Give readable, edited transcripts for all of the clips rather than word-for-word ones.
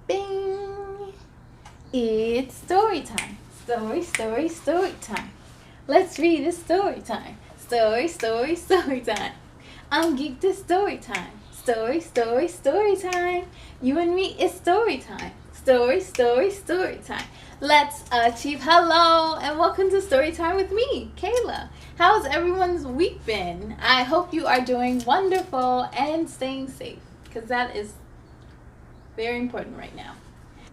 Bing! It's story time. Story time. Let's read a story time. Story time. I'm geeked to story time. Story time. You and me is story time. Story time. Let's achieve. Hello and welcome to story time with me, Kayla. How's everyone's week been? I hope you are doing wonderful and staying safe, because that is very important right now.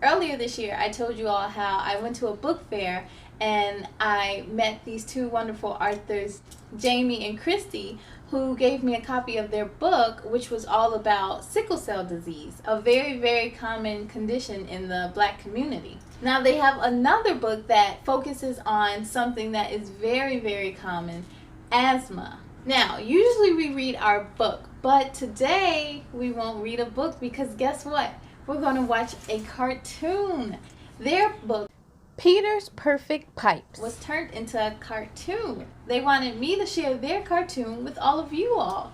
Earlier this year, I told you all how I went to a book fair and I met these two wonderful authors, Jaime and Kristy, who gave me a copy of their book, which was all about sickle cell disease, a very, very common condition in the Black community. Now they have another book that focuses on something that is very, very common, asthma. Now, usually we read our book, but today we won't read a book because guess what? We're going to watch a cartoon. Their book, Peter's Perfect Pipes, was turned into a cartoon. They wanted me to share their cartoon with all of you all.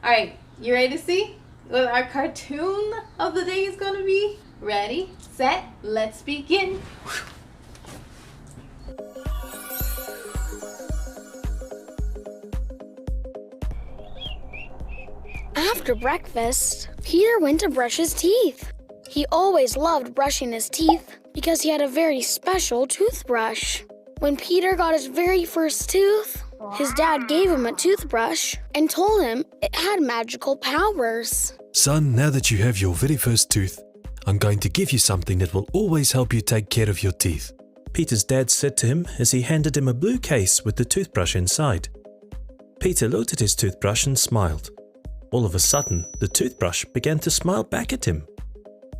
Alright, you ready to see what our cartoon of the day is going to be? Ready, set, let's begin. After breakfast, Peter went to brush his teeth. He always loved brushing his teeth because he had a very special toothbrush. When Peter got his very first tooth, his dad gave him a toothbrush and told him it had magical powers. Son, now that you have your very first tooth, I'm going to give you something that will always help you take care of your teeth. Peter's dad said to him as he handed him a blue case with the toothbrush inside. Peter looked at his toothbrush and smiled. All of a sudden, the toothbrush began to smile back at him.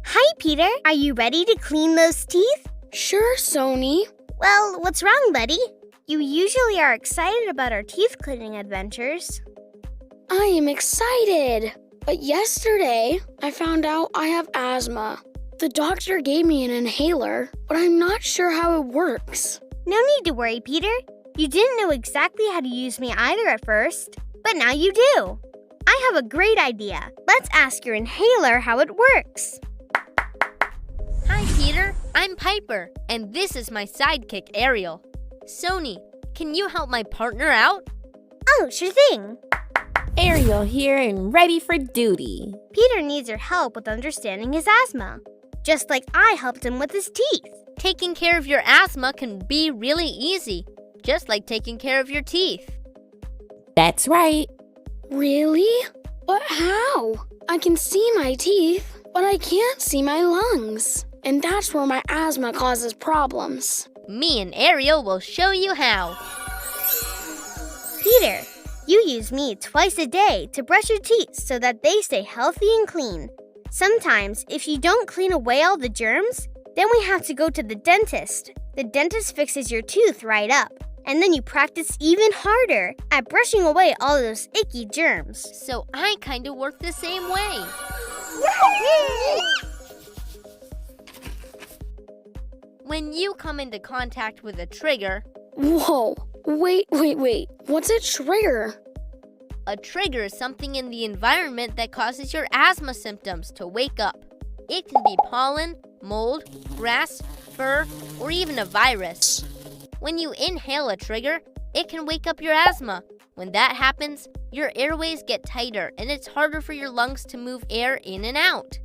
Hi, Peter. Are you ready to clean those teeth? Sure, Sony. Well, what's wrong, buddy? You usually are excited about our teeth cleaning adventures. I am excited. But yesterday, I found out I have asthma. The doctor gave me an inhaler, but I'm not sure how it works. No need to worry, Peter. You didn't know exactly how to use me either at first, but now you do. I have a great idea. Let's ask your inhaler how it works. Hi, Peter. I'm Piper, and this is my sidekick, Ariel. Sony, can you help my partner out? Oh, sure thing. Ariel here and ready for duty. Peter needs your help with understanding his asthma, just like I helped him with his teeth. Taking care of your asthma can be really easy, just like taking care of your teeth. That's right. Really? But how? I can see my teeth, but I can't see my lungs. And that's where my asthma causes problems. Me and Ariel will show you how. Peter, you use me twice a day to brush your teeth so that they stay healthy and clean. Sometimes, if you don't clean away all the germs, then we have to go to the dentist. The dentist fixes your tooth right up. And then you practice even harder at brushing away all those icky germs. So I kind of work the same way. When you come into contact with a trigger... Whoa, wait. What's a trigger? A trigger is something in the environment that causes your asthma symptoms to wake up. It can be pollen, mold, grass, fur, or even a virus. When you inhale a trigger, it can wake up your asthma. When that happens, your airways get tighter and it's harder for your lungs to move air in and out.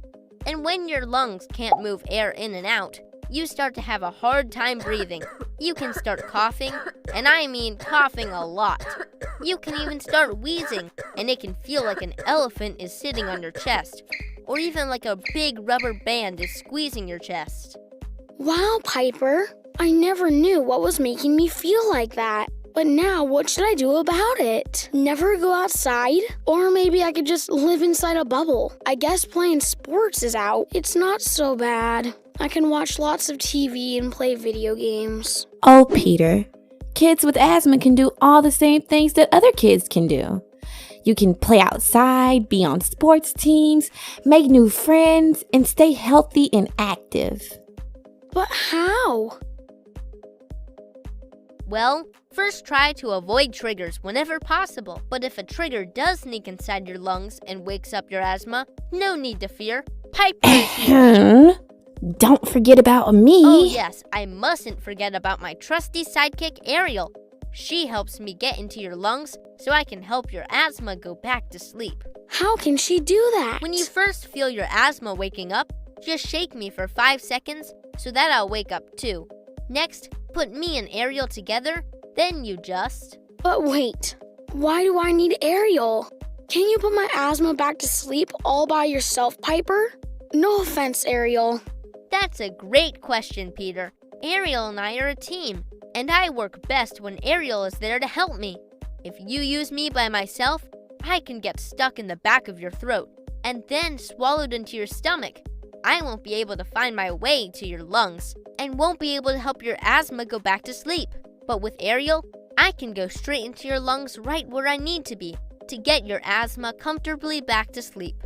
And when your lungs can't move air in and out, you start to have a hard time breathing. You can start coughing, and I mean coughing a lot. You can even start wheezing, and it can feel like an elephant is sitting on your chest, or even like a big rubber band is squeezing your chest. Wow, Piper. I never knew what was making me feel like that. But now, what should I do about it? Never go outside? Or maybe I could just live inside a bubble. I guess playing sports is out. It's not so bad. I can watch lots of TV and play video games. Oh, Peter. Kids with asthma can do all the same things that other kids can do. You can play outside, be on sports teams, make new friends, and stay healthy and active. But how? Well, first try to avoid triggers whenever possible. But if a trigger does sneak inside your lungs and wakes up your asthma, no need to fear. Piper is here. Don't forget about me. Oh yes, I mustn't forget about my trusty sidekick Ariel. She helps me get into your lungs so I can help your asthma go back to sleep. How can she do that? When you first feel your asthma waking up, just shake me for 5 seconds so that I'll wake up too. Next, put me and Ariel together, then you just... But wait, why do I need Ariel? Can you put my asthma back to sleep all by yourself, Piper? No offense, Ariel. That's a great question, Peter. Ariel and I are a team, and I work best when Ariel is there to help me. If you use me by myself, I can get stuck in the back of your throat and then swallowed into your stomach. I won't be able to find my way to your lungs and won't be able to help your asthma go back to sleep. But with Ariel, I can go straight into your lungs right where I need to be to get your asthma comfortably back to sleep.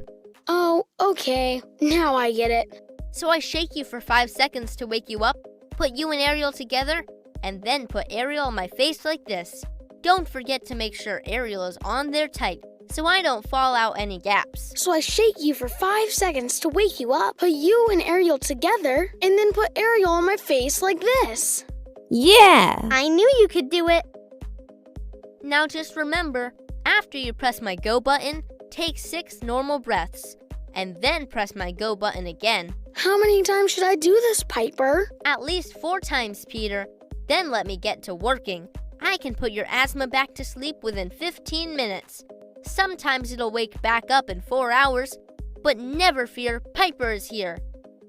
Oh, okay. Now I get it. So I shake you for 5 seconds to wake you up, put you and Ariel together, and then put Ariel on my face like this. Don't forget to make sure Ariel is on there tight so I don't fall out any gaps. So I shake you for 5 seconds to wake you up, put you and Ariel together, and then put Ariel on my face like this. Yeah. I knew you could do it. Now just remember, after you press my go button, take 6 normal breaths, and then press my go button again. How many times should I do this, Piper? At least 4 times, Peter. Then let me get to working. I can put your asthma back to sleep within 15 minutes. Sometimes it'll wake back up in 4 hours, but never fear, Piper is here.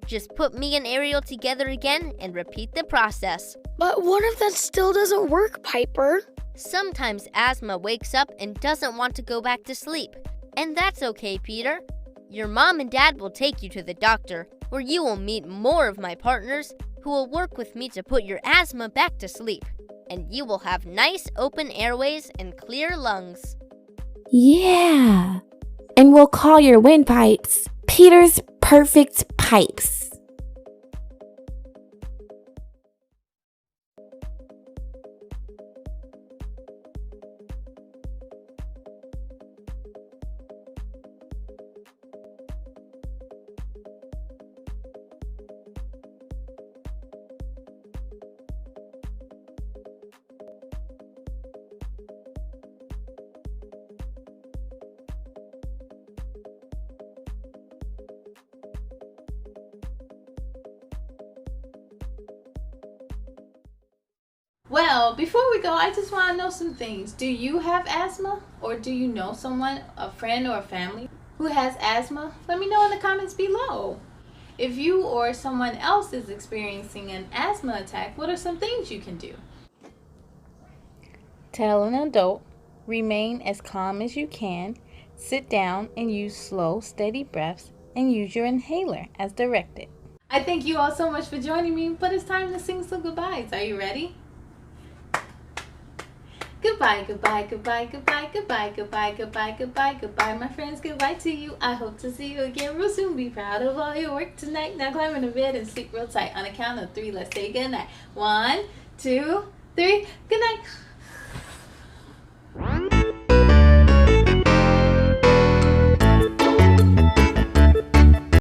Just put me and Ariel together again and repeat the process. But what if that still doesn't work, Piper? Sometimes asthma wakes up and doesn't want to go back to sleep. And that's okay, Peter. Your mom and dad will take you to the doctor, where you will meet more of my partners who will work with me to put your asthma back to sleep. And you will have nice open airways and clear lungs. Yeah. And we'll call your windpipes Peter's Perfect Pipes. Well, before we go, I just want to know some things. Do you have asthma? Or do you know someone, a friend or a family, who has asthma? Let me know in the comments below. If you or someone else is experiencing an asthma attack, what are some things you can do? Tell an adult, remain as calm as you can, sit down and use slow, steady breaths, and use your inhaler as directed. I thank you all so much for joining me, but it's time to sing some goodbyes. Are you ready? Goodbye, goodbye, goodbye, goodbye, goodbye, goodbye, goodbye, goodbye, goodbye, my friends. Goodbye to you. I hope to see you again real soon. Be proud of all your work tonight. Now climb into bed and sleep real tight. On a count of 3, let's say goodnight. 1, 2, 3. Good night.